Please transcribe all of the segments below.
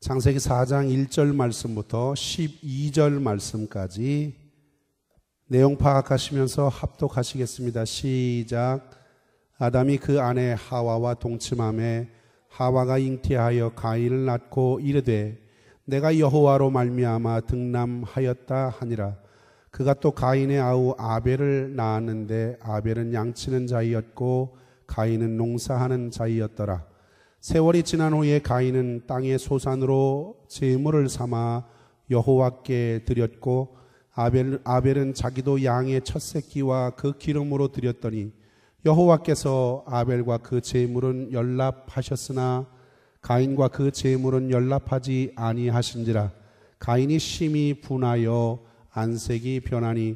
창세기 4장 1절 말씀부터 12절 말씀까지 내용 파악하시면서 합독하시겠습니다. 시작. 아담이 그 아내 하와와 동침하매 하와가 잉태하여 가인을 낳고 이르되 내가 여호와로 말미암아 등남하였다 하니라. 그가 또 가인의 아우 아벨을 낳았는데 아벨은 양치는 자이었고 가인은 농사하는 자이었더라. 세월이 지난 후에 가인은 땅의 소산으로 제물을 삼아 여호와께 드렸고 아벨은 자기도 양의 첫 새끼와 그 기름으로 드렸더니 여호와께서 아벨과 그 제물은 연납하셨으나 가인과 그 제물은 연납하지 아니하신지라. 가인이 심히 분하여 안색이 변하니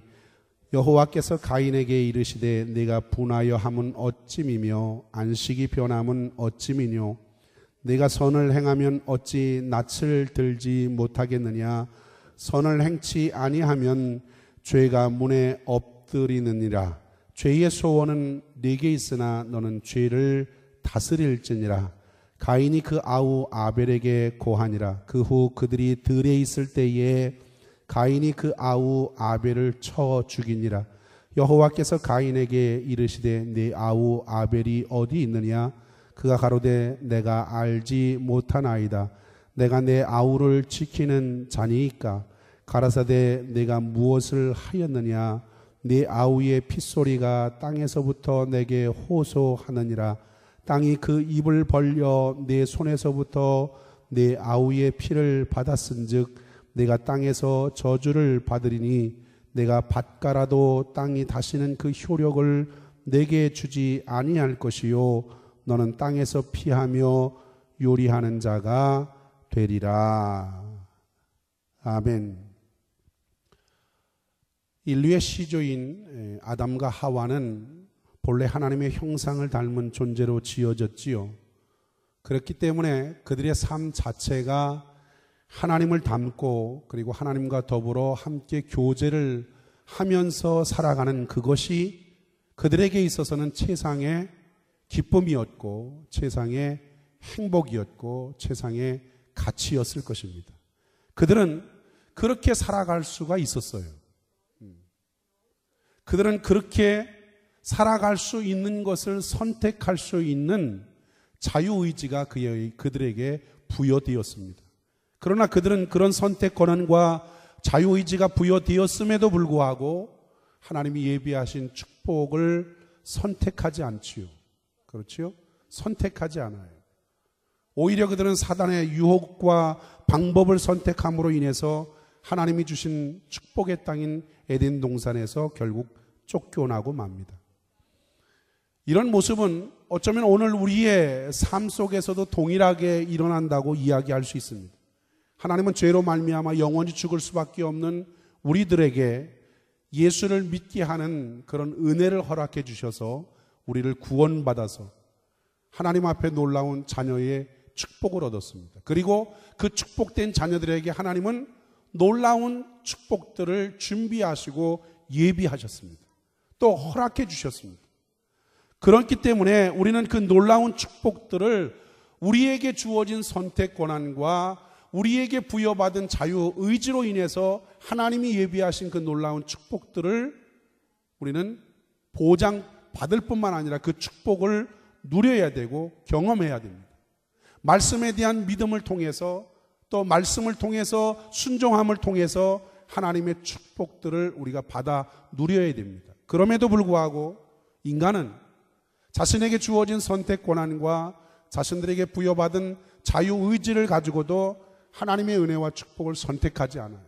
여호와께서 가인에게 이르시되 내가 분하여 함은 어찌미며 안식이 변함은 어찌미뇨. 내가 선을 행하면 어찌 낯을 들지 못하겠느냐. 선을 행치 아니하면 죄가 문에 엎드리느니라. 죄의 소원은 네게 있으나 너는 죄를 다스릴지니라. 가인이 그 아우 아벨에게 고하니라. 그 후 그들이 들에 있을 때에 가인이 그 아우 아벨을 쳐 죽이니라. 여호와께서 가인에게 이르시되 네 아우 아벨이 어디 있느냐. 그가 가로되 내가 알지 못하나이다. 내가 내 아우를 지키는 자니이까. 가라사대 내가 무엇을 하였느냐. 네 아우의 핏소리가 땅에서부터 내게 호소하느니라. 땅이 그 입을 벌려 내 손에서부터 내 아우의 피를 받았은즉 내가 땅에서 저주를 받으리니 내가 밭가라도 땅이 다시는 그 효력을 내게 주지 아니할 것이요 너는 땅에서 피하며 요리하는 자가 되리라. 아멘. 인류의 시조인 아담과 하와는 본래 하나님의 형상을 닮은 존재로 지어졌지요. 그렇기 때문에 그들의 삶 자체가 하나님을 닮고 그리고 하나님과 더불어 함께 교제를 하면서 살아가는 그것이 그들에게 있어서는 최상의 기쁨이었고 최상의 행복이었고 최상의 가치였을 것입니다. 그들은 그렇게 살아갈 수가 있었어요. 그들은 그렇게 살아갈 수 있는 것을 선택할 수 있는 자유의지가 그들에게 부여되었습니다. 그러나 그들은 그런 선택 권한과 자유의지가 부여되었음에도 불구하고 하나님이 예비하신 축복을 선택하지 않지요. 그렇지요? 선택하지 않아요. 오히려 그들은 사단의 유혹과 방법을 선택함으로 인해서 하나님이 주신 축복의 땅인 에덴 동산에서 결국 쫓겨나고 맙니다. 이런 모습은 어쩌면 오늘 우리의 삶 속에서도 동일하게 일어난다고 이야기할 수 있습니다. 하나님은 죄로 말미암아 영원히 죽을 수밖에 없는 우리들에게 예수를 믿게 하는 그런 은혜를 허락해 주셔서 우리를 구원받아서 하나님 앞에 놀라운 자녀의 축복을 얻었습니다. 그리고 그 축복된 자녀들에게 하나님은 놀라운 축복들을 준비하시고 예비하셨습니다. 또 허락해 주셨습니다. 그렇기 때문에 우리는 그 놀라운 축복들을 우리에게 주어진 선택 권한과 우리에게 부여받은 자유의지로 인해서 하나님이 예비하신 그 놀라운 축복들을 우리는 보장받을 뿐만 아니라 그 축복을 누려야 되고 경험해야 됩니다. 말씀에 대한 믿음을 통해서 또 말씀을 통해서 순종함을 통해서 하나님의 축복들을 우리가 받아 누려야 됩니다. 그럼에도 불구하고 인간은 자신에게 주어진 선택 권한과 자신들에게 부여받은 자유의지를 가지고도 하나님의 은혜와 축복을 선택하지 않아요.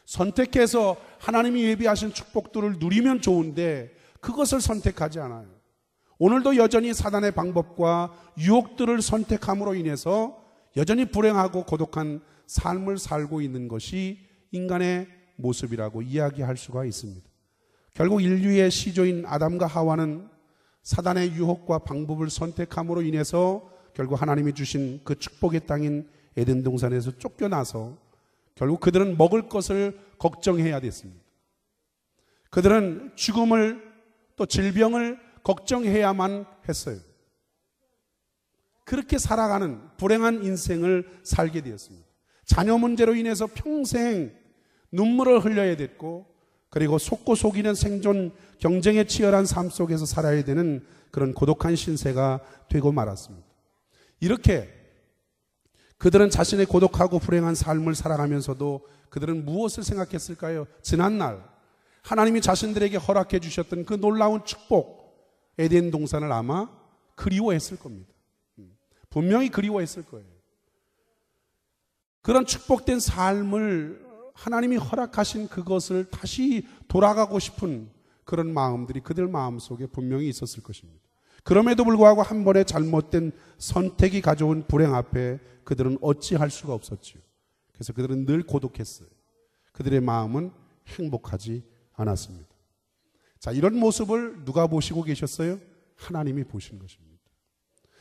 선택해서 하나님이 예비하신 축복들을 누리면 좋은데 그것을 선택하지 않아요. 오늘도 여전히 사단의 방법과 유혹들을 선택함으로 인해서 여전히 불행하고 고독한 삶을 살고 있는 것이 인간의 모습이라고 이야기할 수가 있습니다. 결국 인류의 시조인 아담과 하와는 사단의 유혹과 방법을 선택함으로 인해서 결국 하나님이 주신 그 축복의 땅인 에덴 동산에서 쫓겨나서 결국 그들은 먹을 것을 걱정해야 됐습니다. 그들은 죽음을 또 질병을 걱정해야만 했어요. 그렇게 살아가는 불행한 인생을 살게 되었습니다. 자녀 문제로 인해서 평생 눈물을 흘려야 됐고, 그리고 속고 속이는 생존 경쟁에 치열한 삶 속에서 살아야 되는 그런 고독한 신세가 되고 말았습니다. 이렇게 그들은 자신의 고독하고 불행한 삶을 살아가면서도 그들은 무엇을 생각했을까요? 지난날 하나님이 자신들에게 허락해 주셨던 그 놀라운 축복, 에덴 동산을 아마 그리워했을 겁니다. 분명히 그리워했을 거예요. 그런 축복된 삶을 하나님이 허락하신 그것을 다시 돌아가고 싶은 그런 마음들이 그들 마음속에 분명히 있었을 것입니다. 그럼에도 불구하고 한 번의 잘못된 선택이 가져온 불행 앞에 그들은 어찌할 수가 없었지요. 그래서 그들은 늘 고독했어요. 그들의 마음은 행복하지 않았습니다. 자, 이런 모습을 누가 보시고 계셨어요? 하나님이 보신 것입니다.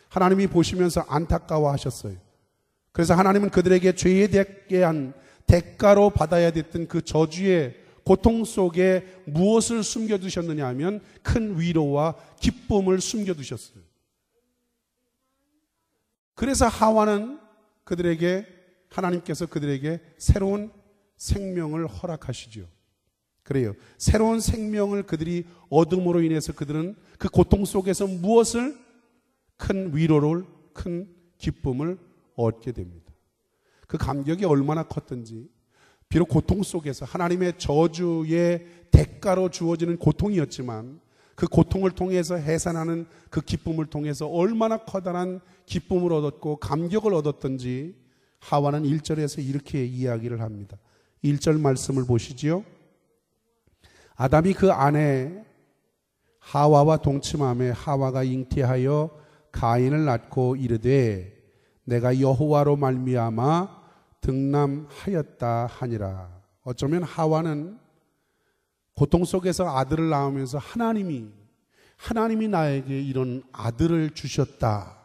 하나님이 보시면서 안타까워하셨어요. 그래서 하나님은 그들에게 죄에 대한 대가로 받아야 됐던 그 저주의 고통 속에 무엇을 숨겨두셨느냐 하면 큰 위로와 기쁨을 숨겨두셨어요. 그래서 하와는 하나님께서 그들에게 새로운 생명을 허락하시죠. 그래요. 새로운 생명을 그들이 얻음으로 인해서 그들은 그 고통 속에서 무엇을? 큰 위로를, 큰 기쁨을 얻게 됩니다. 그 감격이 얼마나 컸던지, 비록 고통 속에서 하나님의 저주의 대가로 주어지는 고통이었지만 그 고통을 통해서 해산하는 그 기쁨을 통해서 얼마나 커다란 기쁨을 얻었고 감격을 얻었던지 하와는 1절에서 이렇게 이야기를 합니다. 1절 말씀을 보시지요. 아담이 그 아내 하와와 동침하며 하와가 잉태하여 가인을 낳고 이르되 내가 여호와로 말미암아 등남하였다 하니라. 어쩌면 하와는 고통 속에서 아들을 낳으면서 하나님이 나에게 이런 아들을 주셨다,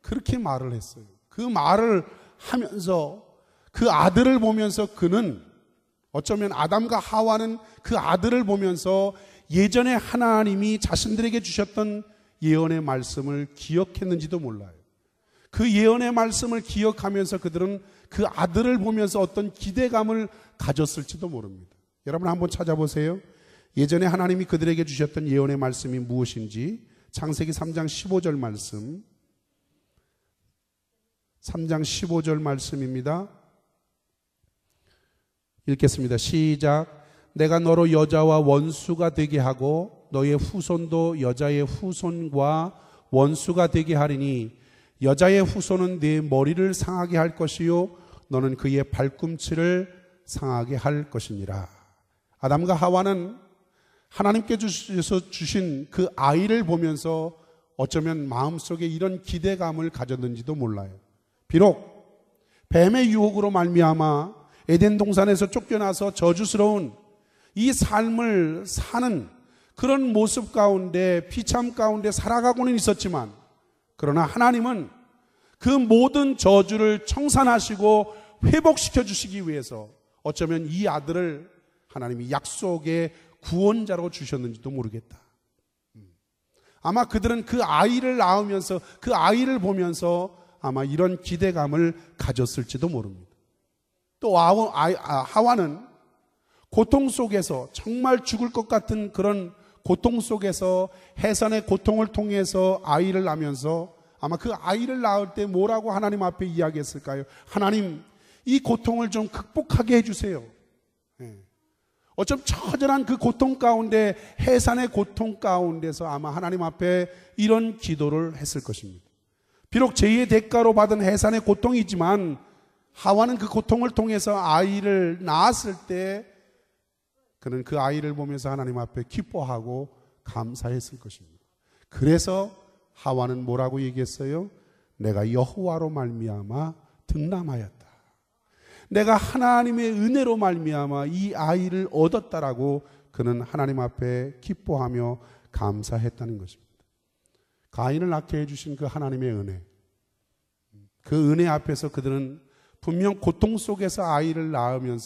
그렇게 말을 했어요. 그 말을 하면서 그 아들을 보면서 그는 어쩌면 아담과 하와는 그 아들을 보면서 예전에 하나님이 자신들에게 주셨던 예언의 말씀을 기억했는지도 몰라요. 그 예언의 말씀을 기억하면서 그들은 그 아들을 보면서 어떤 기대감을 가졌을지도 모릅니다. 여러분 한번 찾아보세요. 예전에 하나님이 그들에게 주셨던 예언의 말씀이 무엇인지 창세기 3장 15절 말씀, 3장 15절 말씀입니다. 읽겠습니다. 시작. 내가 너로 여자와 원수가 되게 하고 너의 후손도 여자의 후손과 원수가 되게 하리니 여자의 후손은 네 머리를 상하게 할 것이요 너는 그의 발꿈치를 상하게 할 것이니라. 아담과 하와는 하나님께서 주신 그 아이를 보면서 어쩌면 마음속에 이런 기대감을 가졌는지도 몰라요. 비록 뱀의 유혹으로 말미암아 에덴 동산에서 쫓겨나서 저주스러운 이 삶을 사는 그런 모습 가운데, 비참 가운데 살아가고는 있었지만, 그러나 하나님은 그 모든 저주를 청산하시고 회복시켜 주시기 위해서 어쩌면 이 아들을 하나님이 약속의 구원자로 주셨는지도 모르겠다. 아마 그들은 그 아이를 낳으면서, 그 아이를 보면서 아마 이런 기대감을 가졌을지도 모릅니다. 또 하와는 고통 속에서, 정말 죽을 것 같은 그런 고통 속에서 해산의 고통을 통해서 아이를 낳으면서 아마 그 아이를 낳을 때 뭐라고 하나님 앞에 이야기했을까요? 하나님, 이 고통을 좀 극복하게 해주세요. 어쩜 처절한 그 고통 가운데, 해산의 고통 가운데서 아마 하나님 앞에 이런 기도를 했을 것입니다. 비록 죄의 대가로 받은 해산의 고통이지만 하와는 그 고통을 통해서 아이를 낳았을 때 그는 그 아이를 보면서 하나님 앞에 기뻐하고 감사했을 것입니다. 그래서 하와는 뭐라고 얘기했어요? 내가 여호와로 말미암아 등남하였다. 내가 하나님의 은혜로 말미암아 이 아이를 얻었다라고 그는 하나님 앞에 기뻐하며 감사했다는 것입니다. 가인을 낳게 해주신 그 하나님의 은혜, 그 은혜 앞에서 그들은 분명 고통 속에서 아이를 낳으면서